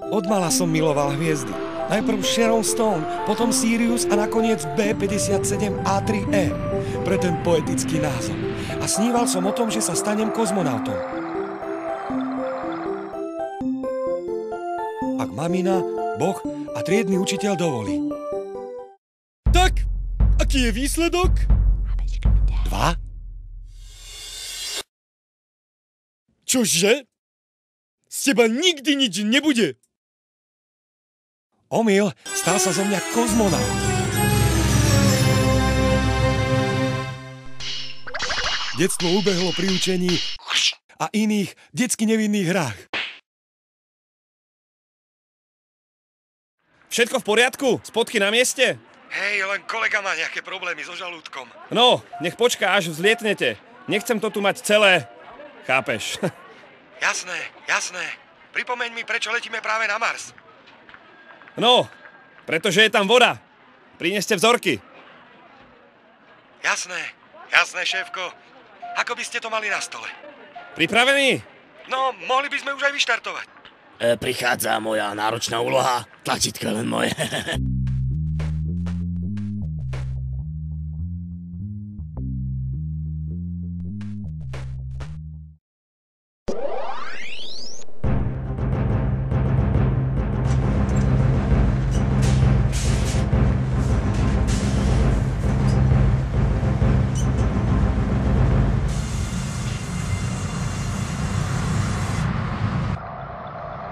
Odmala som miloval hviezdy. Najprv Sharon Stone, potom Sirius a nakoniec B57A3E. Pre ten poetický názov. A sníval som o tom, že sa stanem kozmonautom. Ak mamina, Boh a triedny učiteľ dovolí. Tak, aký je výsledok? 2. Čože? Z teba nikdy nič nebude. Omyl, stal sa zo mňa kozmonaut. Detstvo ubehlo pri učení a iných detsky nevinných hrách. Všetko v poriadku? Spodky na mieste? Hej, len kolega má nejaké problémy so žalúdkom. No, nech počká, až vzlietnete. Nechcem to tu mať celé. Chápeš? Jasné. Pripomeň mi, prečo letíme práve na Mars. No, pretože je tam voda. Prineste vzorky. Jasné, šéfko. Ako by ste to mali na stole? Pripravení? No, mohli by sme už aj vyštartovať. Prichádza moja náročná úloha. Tlačítko len moje.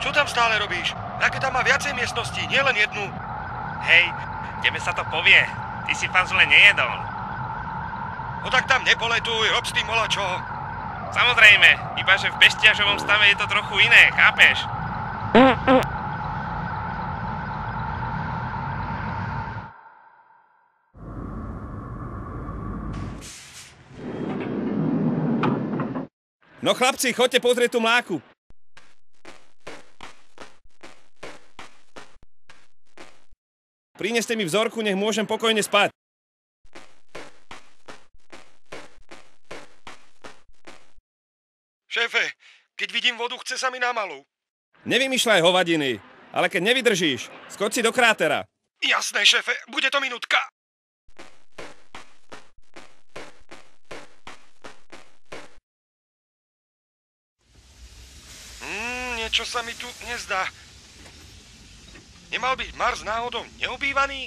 Čo tam stále robíš? Raketa má viacej miestností, nie len jednu. Hej, tebe sa to povie. Ty si fazule nejedol. No tak tam nepoletuj, rob s tým molačo. Samozrejme, iba že v Pestiažovom stave je to trochu iné, chápeš? No chlapci, choďte pozrieť tú mláku. Prineste mi vzorku, nech môžem pokojne spať. Šéfe, keď vidím vodu, chce sa mi na malú. Nevymýšľaj hovadiny, ale keď nevydržíš, skoč si do krátera. Jasné, šéfe, bude to minútka. Niečo sa mi tu nezdá. Nemal byť Mars náhodou neobývaný?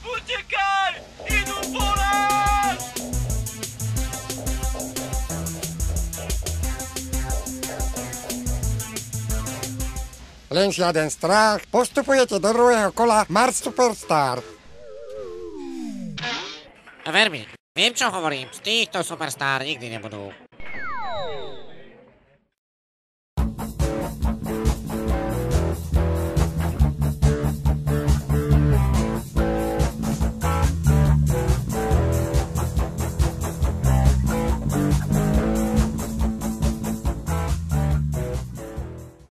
Utekaj! Idú po nás! Len žiaden strach. Postupujete do druhého kola Mars Superstar. Ver mi, viem čo hovorím, z týchto Superstar nikdy nebudú.